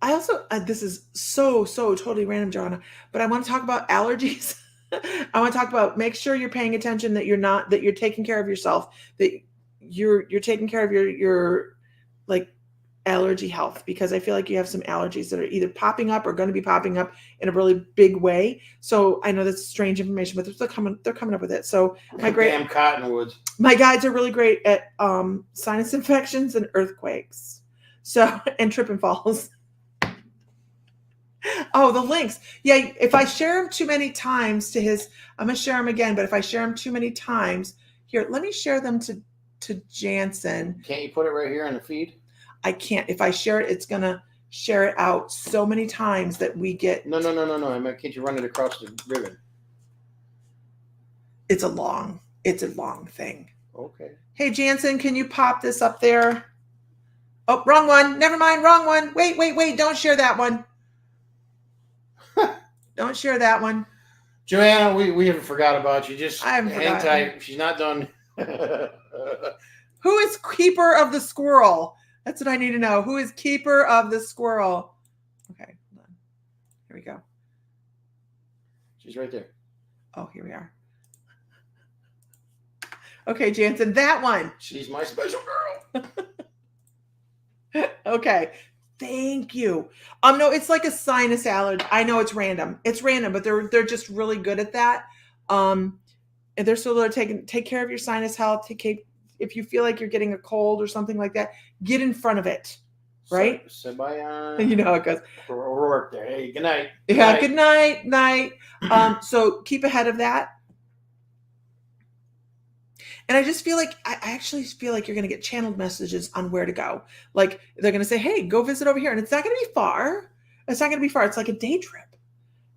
I also, this is so totally random, Joanna, but I want to talk about allergies. I want to talk about make sure you're paying attention, that you're taking care of yourself, that you're taking care of your like allergy health, because I feel like you have some allergies that are either popping up or going to be popping up in a really big way. So I know that's strange information, but they're coming up with it. So Damn cottonwoods. my guides are really great at sinus infections and earthquakes. So, and trip and falls. Oh, the links. Yeah, if I share them too many times to his, I'm going to share them again, but if I share them too many times, here, let me share them to Jansen. Can't you put it right here on the feed? I can't. If I share it, it's going to share it out so many times that we get. No. I mean, can't you run it across the ribbon? It's a long thing. Okay. Hey, Jansen, can you pop this up there? Oh, wrong one. Never mind. Wrong one. Wait. Don't share that one. Don't share that one. Joanna, we haven't forgot about you. Just I haven't hang forgotten. tight. She's not done. Who is keeper of the squirrel? That's what I need to know. Who is keeper of the squirrel? Okay, hold on. Here we go. She's right there. Oh, here we are. Okay, Jansen, that one. She's my special girl. Okay. Thank you. No, it's like a sinus allergy. I know it's random. It's random, but they're just really good at that. And they're take care of your sinus health. If you feel like you're getting a cold or something like that, get in front of it. Right? Sabayan. You know how it goes. O'Rourke there. Hey, good night. Yeah, good night. So keep ahead of that. And I just feel like, I actually feel like you're going to get channeled messages on where to go. Like they're going to say, hey, go visit over here. And it's not going to be far. It's not going to be far. It's like a day trip.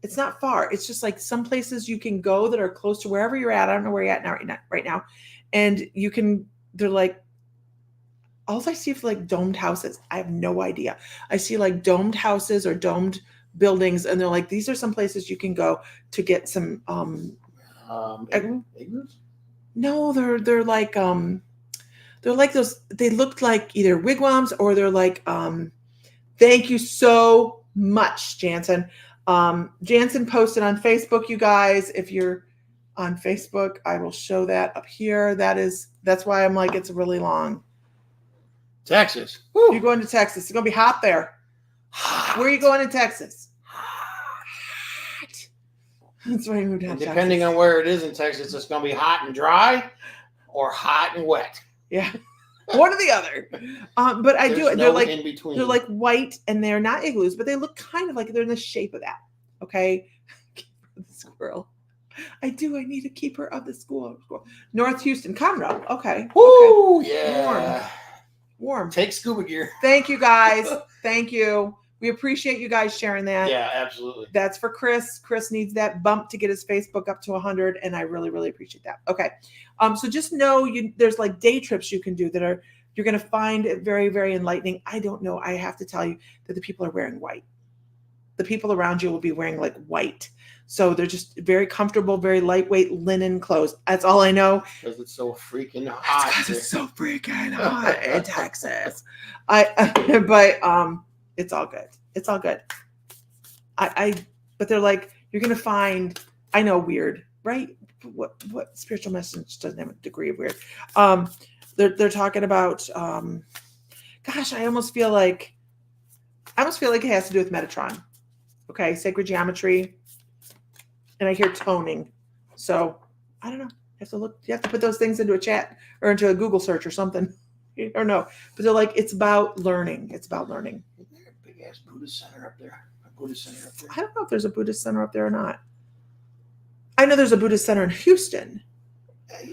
It's not far. It's just like some places you can go that are close to wherever you're at. I don't know where you're at right now. And they're like, all I see is like domed houses. I have no idea. I see like domed houses or domed buildings. And they're like, these are some places you can go to get some, igloos? No, they're like those, they looked like either wigwams or they're like thank you so much, Jansen. Jansen posted on Facebook, you guys. If you're on Facebook, I will show that up here. That's why I'm like it's really long. Texas. Woo. You're going to Texas. It's gonna be hot there. Where are you going in Texas? That's why I moved down. Depending on where it is in Texas, it's going to be hot and dry or hot and wet. Yeah, one or the other. But I There's do. no They're like in between. They're like white, and they're not igloos, but they look kind of like they're in the shape of that. Okay, keeper of the squirrel. I need a keeper of the school. North Houston, Conroe. Okay. Woo, okay. yeah. Warm. Take scuba gear. Thank you, guys. Thank you. We appreciate you guys sharing that. Yeah, absolutely. That's for Chris. Chris needs that bump to get his Facebook up to 100, and I really, really appreciate that. Okay. So just know there's like day trips you can do that you're going to find it very, very enlightening. I don't know. I have to tell you that the people are wearing white. The people around you will be wearing like white. So they're just very comfortable, very lightweight linen clothes. That's all I know. Because it's so freaking hot. Because it's so freaking hot in Texas. But it's all good. It's all good. But they're like, you're going to find, I know, weird, right? What spiritual message doesn't have a degree of weird? They're talking about, gosh, I almost feel like it has to do with Metatron. Okay. Sacred geometry. And I hear toning. So I don't know. You have to put those things into a chat or into a Google search or something. I don't know. But they're like, it's about learning. It's about learning. Isn't there a big ass Buddhist center up there? A Buddhist center up there? I don't know if there's a Buddhist center up there or not. I know there's a Buddhist center in Houston.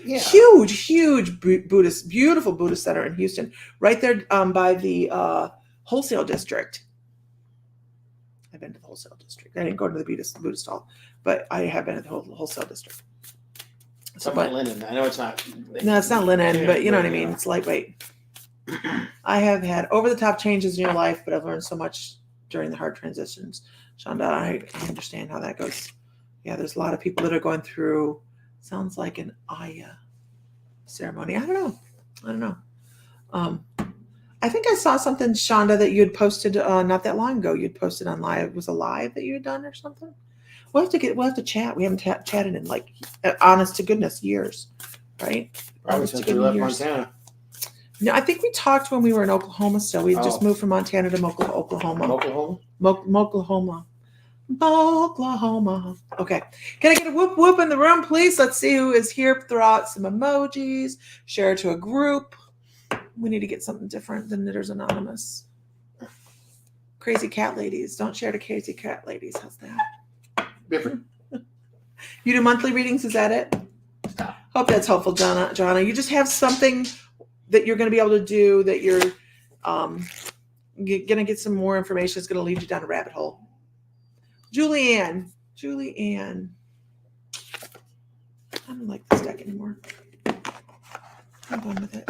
Yeah. Huge beautiful Buddhist center in Houston. Right there by the wholesale district. I've been to the wholesale district. I didn't go to the Buddhist hall, but I have been at the wholesale district. So, about linen. I know it's not. No, it's not linen, but you know what I mean. It's lightweight. I have had over-the-top changes in your life, but I've learned so much during the hard transitions. Shonda, I understand how that goes. Yeah, there's a lot of people that are going through, sounds like an Aya ceremony. I don't know. I think I saw something, Shonda, that you had posted not that long ago. You'd posted on live. Was a live that you had done or something? We'll have to chat. We haven't chatted in like, honest to goodness, years, right? Probably Honest to since we left goodness, years. Montana. No, I think we talked when we were in Oklahoma still. We just moved from Montana to Oklahoma. Oklahoma? Oklahoma. Okay. Can I get a whoop whoop in the room, please? Let's see who is here. Throw out some emojis. Share it to a group. We need to get something different than Knitters Anonymous. Crazy cat ladies. Don't share to crazy cat ladies. How's that? Different. You do monthly readings? Is that it? Stop. Hope that's helpful, Jonna. You just have something that you're going to be able to do that you're going to get some more information. It's going to lead you down a rabbit hole. Julianne. I don't like this deck anymore. I'm done with it.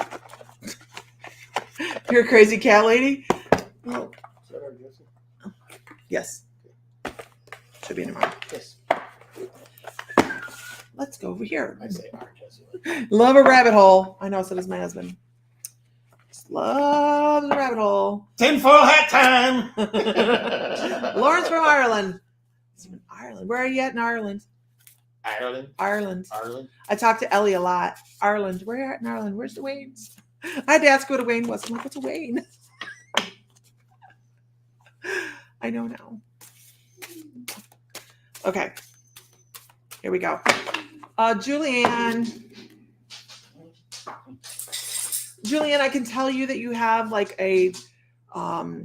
You're a crazy cat lady? Oh. Is that our Jesse? Yes. Should be in tomorrow. Yes. Let's go over here. I say our Jesse. Love a rabbit hole. I know, so does my husband. Just love the rabbit hole. Tinfoil hat time. Lawrence from Ireland. He's from Ireland. Where are you at in Ireland? Ireland. I talked to Ellie a lot. Ireland. Where at in Ireland? Where's the Waynes? I had to ask what a Wayne was. I'm like, what's a Wayne? I know now. Okay. Here we go. Julianne, I can tell you that you have like a, I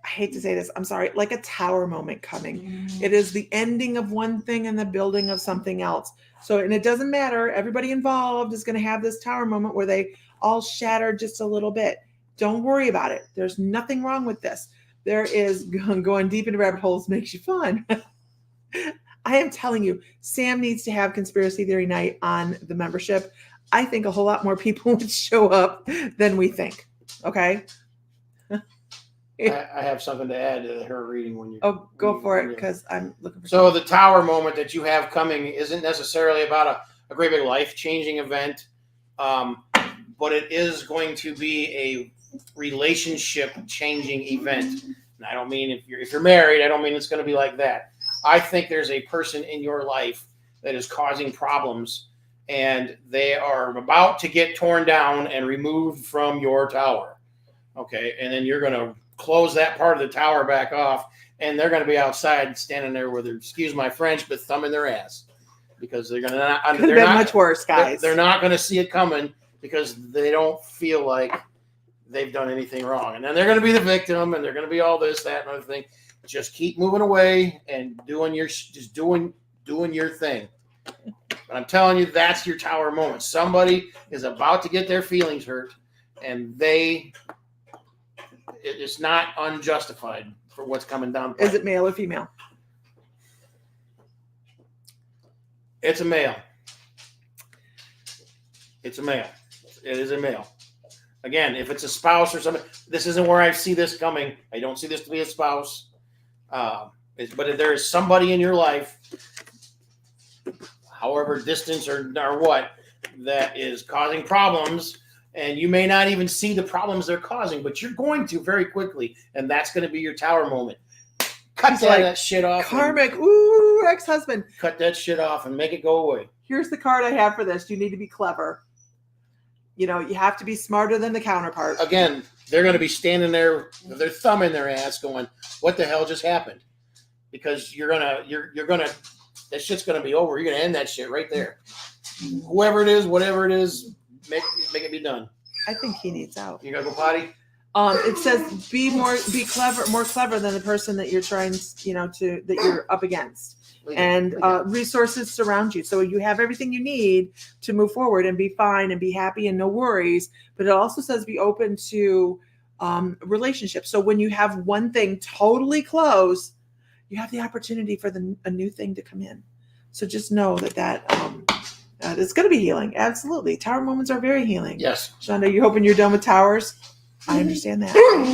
hate to say this, I'm sorry, like a tower moment coming. It is the ending of one thing and the building of something else. So, and it doesn't matter. Everybody involved is going to have this tower moment where they all shatter just a little bit. Don't worry about it. There's nothing wrong with this. There is going deep into rabbit holes makes you fun. I am telling you, Sam needs to have conspiracy theory night on the membership. I think a whole lot more people would show up than we think. Okay. I have something to add to her reading when you. Oh, go for it, because I'm looking for. So the tower moment that you have coming isn't necessarily about a great big life-changing event, but it is going to be a relationship-changing event. And I don't mean if you're married, I don't mean it's going to be like that. I think there's a person in your life that is causing problems, and they are about to get torn down and removed from your tower. Okay, and then you're going to close that part of the tower back off, and they're going to be outside standing there with their, excuse my French, but thumb in their ass, because they're going to not. Could have been much worse, guys. They're not going to see it coming because they don't feel like they've done anything wrong, and then they're going to be the victim, and they're going to be all this, that, and other thing. Just keep moving away and doing your thing. But I'm telling you, that's your tower moment. Somebody is about to get their feelings hurt, and it's not unjustified for what's coming down. Is it male or female? It's a male. It's a male. It is a male. Again, if it's a spouse or something, this isn't where I see this coming. I don't see this to be a spouse. But there is somebody in your life, however distant or what, that is causing problems, and you may not even see the problems they're causing, but you're going to very quickly, and that's going to be your tower moment. Cut that shit off. Karmic, ooh, ex-husband. Cut that shit off and make it go away. Here's the card I have for this. You need to be clever. You know, you have to be smarter than the counterpart. Again, they're going to be standing there with their thumb in their ass going, what the hell just happened? Because you're going to, that shit's going to be over. You're going to end that shit right there. Whoever it is, whatever it is, make it be done. I think he needs out. You got to go potty? It says be clever, more clever than the person that you're trying, that you're up against. And resources surround you. So you have everything you need to move forward and be fine and be happy and no worries. But it also says be open to relationships. So when you have one thing totally closed, you have the opportunity for a new thing to come in. So just know that it's going to be healing. Absolutely. Tower moments are very healing. Yes. Shonda, you hoping you're done with towers? I understand that.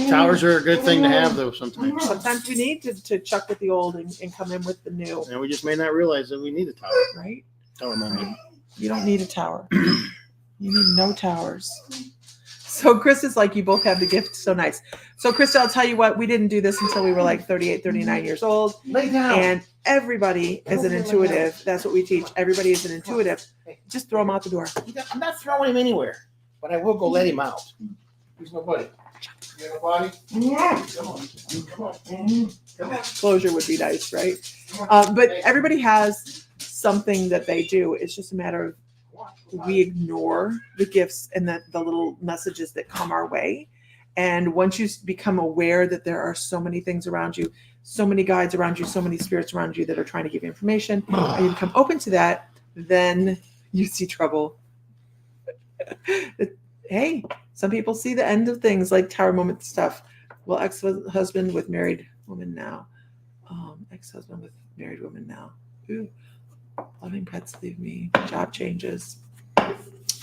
Towers are a good thing to have, though, sometimes. Sometimes we need to chuck with the old and come in with the new. And we just may not realize that we need a tower. Right? Tower moment. You don't need a tower. You need no towers. So Chris is like, you both have the gift. So nice. So Krista, I'll tell you what, we didn't do this until we were like 38, 39 years old. Lay down. And everybody is an intuitive. That's what we teach. Everybody is an intuitive. Just throw him out the door. I'm not throwing him anywhere, but I will go let him out. He's nobody. You got nobody? Come on. Come on. Come on. Closure would be nice, right? But everybody has something that they do. It's just a matter of we ignore the gifts and the little messages that come our way. And once you become aware that there are so many things around you, so many guides around you, so many spirits around you that are trying to give you information, and you become open to that, then you see trouble. Hey, some people see the end of things like tower moment stuff. Well, ex-husband with married woman now. Ex-husband with married woman now. Ooh. Loving pets leave me. Job changes.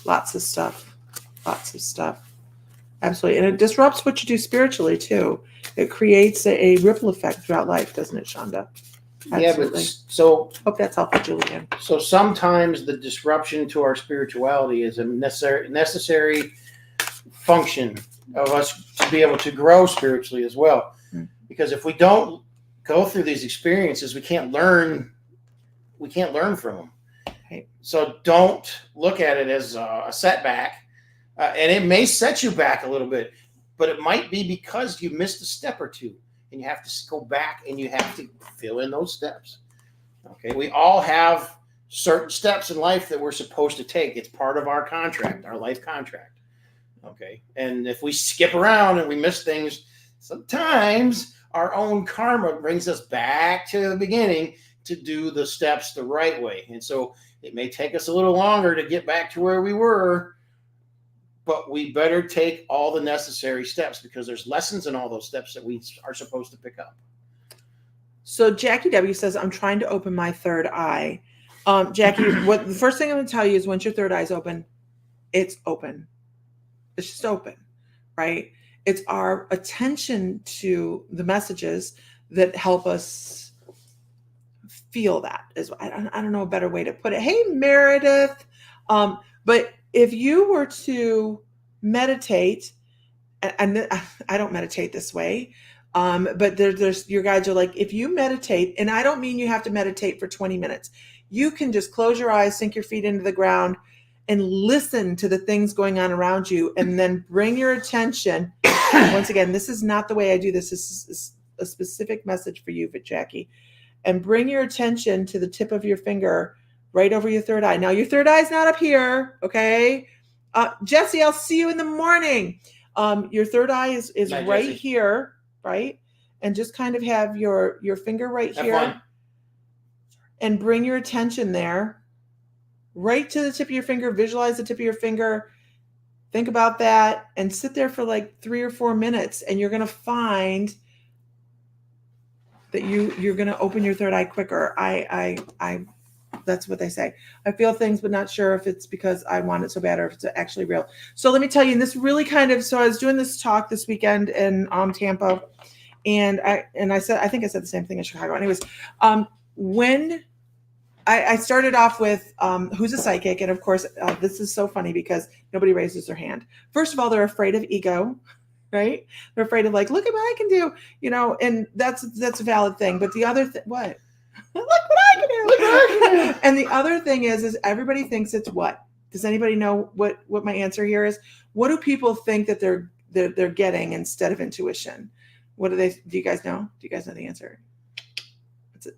Lots of stuff. Lots of stuff. Absolutely. And it disrupts what you do spiritually too. It creates a ripple effect throughout life, doesn't it, Shonda? Absolutely. Yeah, but so Hope that's helpful, Julian. So sometimes the disruption to our spirituality is a necessary function of us to be able to grow spiritually as well. Because if we don't go through these experiences, we can't learn from them. Right. So don't look at it as a setback. And it may set you back a little bit, but it might be because you missed a step or two and you have to go back and you have to fill in those steps. Okay. We all have certain steps in life that we're supposed to take. It's part of our contract, our life contract. Okay. And if we skip around and we miss things, sometimes our own karma brings us back to the beginning to do the steps the right way. And so it may take us a little longer to get back to where we were, but we better take all the necessary steps because there's lessons in all those steps that we are supposed to pick up. So Jackie W says, I'm trying to open my third eye. Jackie, what the first thing I'm going to tell you is once your third eye is open, it's open. It's just open, right? It's our attention to the messages that help us feel that. I don't know a better way to put it. Hey, Meredith. But if you were to meditate, and I don't meditate this way, but there's your guides are like, if you meditate, and I don't mean you have to meditate for 20 minutes. You can just close your eyes, sink your feet into the ground, and listen to the things going on around you, and then bring your attention. Once again, this is not the way I do this. This is a specific message for you, but Jackie, and bring your attention to the tip of your finger right over your third eye. Now, your third eye is not up here, okay? Jesse, I'll see you in the morning. Your third eye is Night, right Jesse. here, right? And just kind of have your finger right Have here. fun. And bring your attention there, right to the tip of your finger. Visualize the tip of your finger. Think about that and sit there for like 3 or 4 minutes, and you're going to find that you're going to open your third eye quicker. I that's what they say. I feel things, but not sure if it's because I want it so bad or if it's actually real. So let me tell you, and this really so I was doing this talk this weekend in Tampa, and I think I said the same thing in Chicago. Anyways, when I started off with who's a psychic, and of course this is so funny because nobody raises their hand. First of all, they're afraid of ego, right? They're afraid of like, look at what I can do, and that's a valid thing. But the other what? Look what I can do. Look what I can do. And the other thing is everybody thinks it's what? Does anybody know what my answer here is? What do people think that they're getting instead of intuition? What do they? Do you guys know? Do you guys know the answer?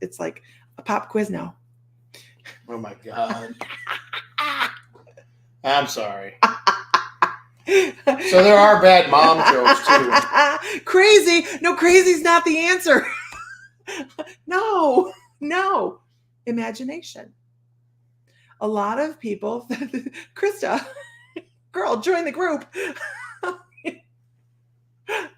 It's like a pop quiz now. Oh my God. I'm sorry. So there are bad mom jokes too. Crazy. No, crazy's not the answer. No. Imagination. A lot of people, Krista, girl, join the group.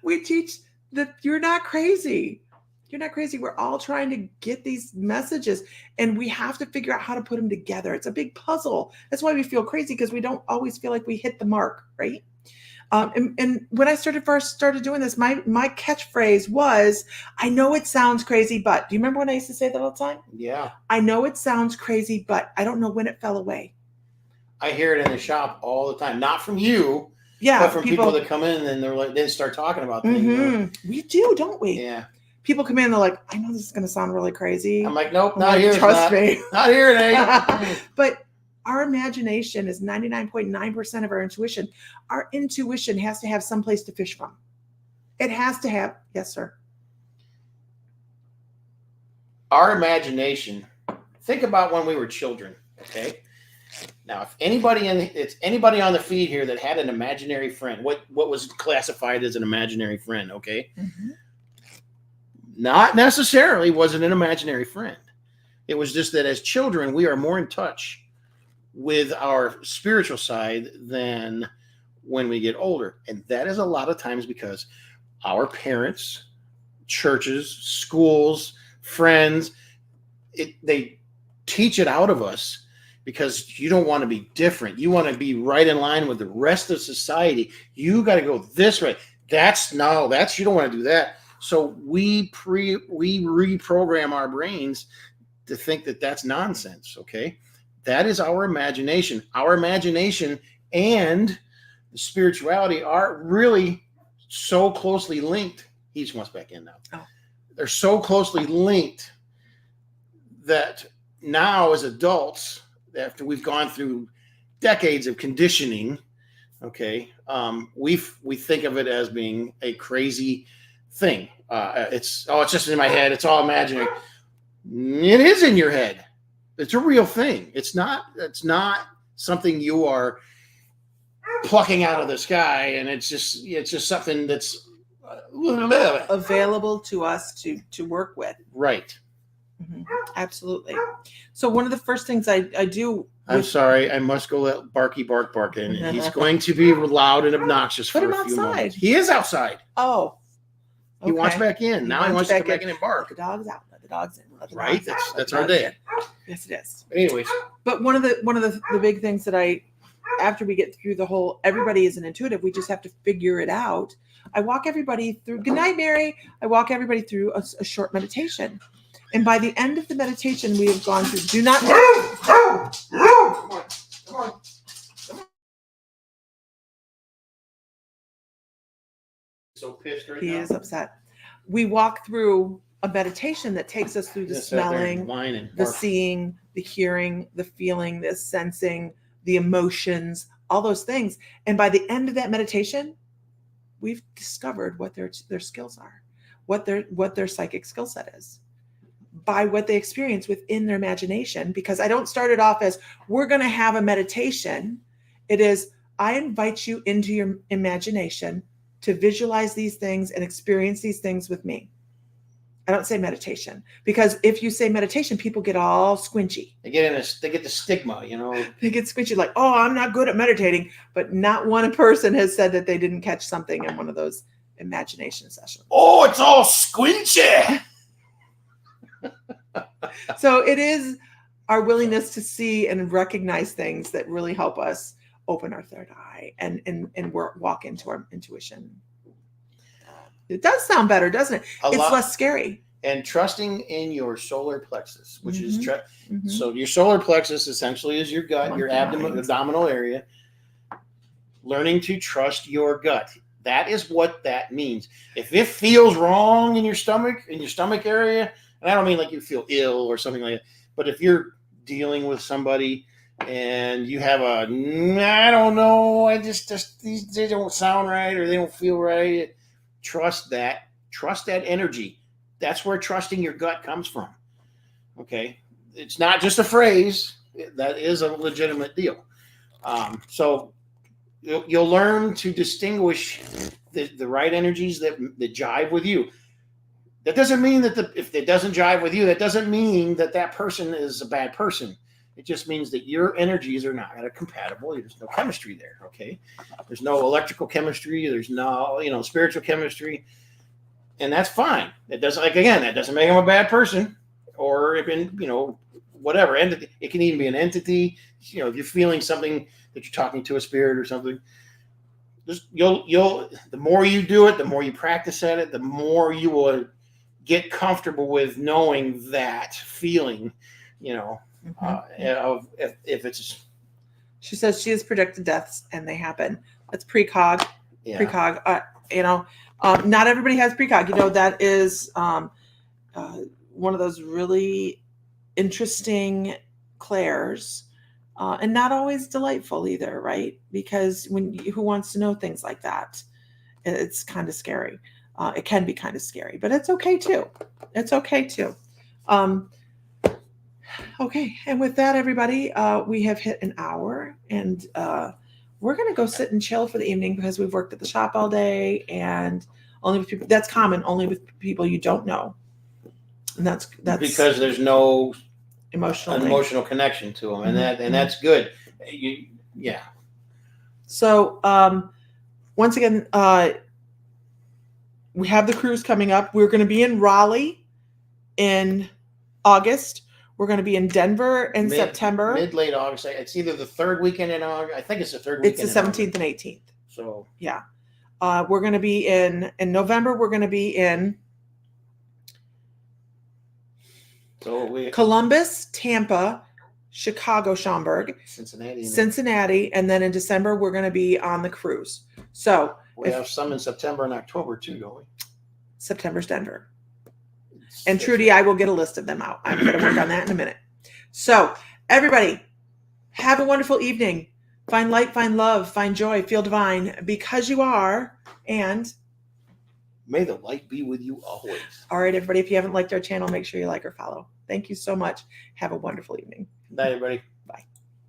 We teach that you're not crazy. You're not crazy. We're all trying to get these messages, and we have to figure out how to put them together. It's a big puzzle. That's why we feel crazy, because we don't always feel like we hit the mark, right? And when I first started doing this, my catchphrase was, I know it sounds crazy, but do you remember when I used to say that all the time? Yeah. I know it sounds crazy, but I don't know when it fell away. I hear it in the shop all the time. Not from you, Yeah. but from people that come in and they're like, they start talking about things. We do, don't we? Yeah. People come in and they're like, I know this is going to sound really crazy. I'm like, nope, not here. Trust me. Not here, Nate. But our imagination is 99.9% of our intuition. Our intuition has to have some place to fish from. It has to have, yes, sir. Our imagination, think about when we were children, okay? Now, if anybody it's anybody on the feed here that had an imaginary friend, what was classified as an imaginary friend, okay? Mm-hmm. Not necessarily was it an imaginary friend. It was just that as children, we are more in touch with our spiritual side than when we get older. And that is a lot of times because our parents, churches, schools, friends, they teach it out of us because you don't want to be different. You want to be right in line with the rest of society. You got to go this way. You don't want to do that. So we reprogram our brains to think that that's nonsense, okay? That is our imagination. Our imagination and the spirituality are really so closely linked. He just wants back in now. Oh. They're so closely linked that now as adults, after we've gone through decades of conditioning, okay, we think of it as being a crazy thing. It's just in my head. It's all imaginary. It is in your head. It's a real thing. It's not something you are plucking out of the sky, and it's just something that's available to us to work with. Right. Mm-hmm. Absolutely. So one of the first things I do. I'm sorry, I must go let Barky bark in. He's going to be loud and obnoxious for a few moments. He is outside. Oh. Okay. He wants back in. Now he wants to come back in and bark. Let the dogs out. Let the dogs in. Right. That's our day. Yes, it is. Anyways. But one of the big things that after we get through the whole, everybody is an intuitive, we just have to figure it out. I walk everybody through, good night, Mary. I walk everybody through a short meditation. And by the end of the meditation, we have gone through, do not. Come on. So pissed right now. He is upset. We walk through a meditation that takes us through the smelling, the seeing, the hearing, the feeling, the sensing, the emotions, all those things. And by the end of that meditation, we've discovered what their skills are, what their psychic skill set is, by what they experience within their imagination. Because I don't start it off as, we're going to have a meditation. It is, I invite you into your imagination to visualize these things and experience these things with me. I don't say meditation, because if you say meditation, people get all squinchy. They get the stigma, They get squinchy, like, oh, I'm not good at meditating. But not one person has said that they didn't catch something in one of those imagination sessions. Oh, it's all squinchy. So it is our willingness to see and recognize things that really help us open our third eye and walk into our intuition. It does sound better, doesn't it? It's less scary. And trusting in your solar plexus, which is so your solar plexus essentially is your gut, your abdominal area. Learning to trust your gut. That is what that means. If it feels wrong in your stomach area, and I don't mean like you feel ill or something like that, but if you're dealing with somebody and you have I don't know, they don't sound right or they don't feel right, trust that energy. That's where trusting your gut comes from. Okay. It's not just a phrase. That is a legitimate deal. So you'll learn to distinguish the right energies that jive with you. That doesn't mean that if it doesn't jive with you, that doesn't mean that person is a bad person. It just means that your energies are not compatible. There's no chemistry there, okay? There's no electrical chemistry. There's no, spiritual chemistry. And that's fine. That doesn't make him a bad person or whatever entity. It can even be an entity. If you're feeling something that you're talking to a spirit or something, just you'll the more you do it, the more you practice at it, the more you will get comfortable with knowing that feeling, of if it's. She says she has predicted deaths and they happen. That's precog. Yeah. Precog. Not everybody has precog. That is one of those really interesting clairs, and not always delightful either, right? Because who wants to know things like that? It's kind of scary. It can be kind of scary, but it's okay too. It's okay too. Okay, and with that, everybody, we have hit an hour, and we're going to go sit and chill for the evening because we've worked at the shop all day, and only with people, that's common, only with people you don't know, and that's because there's no emotional connection to them, and Mm-hmm. that's good. So once again, we have the cruise coming up. We're going to be in Raleigh in August. We're going to be in Denver in September. Late August. It's either the third weekend in August. I think it's the third weekend. It's the 17th and 18th. So yeah. We're going to be in November. We're going to be in Columbus, Tampa, Chicago, Schaumburg, Cincinnati, and then in December we're going to be on the cruise. So we have some in September and October too, don't we? September's Denver. And Trudy, I will get a list of them out. I'm going to work on that in a minute. So everybody, have a wonderful evening. Find light, find love, find joy, feel divine because you are, and may the light be with you always. All right, everybody, if you haven't liked our channel, make sure you like or follow. Thank you so much. Have a wonderful evening. Good night, everybody.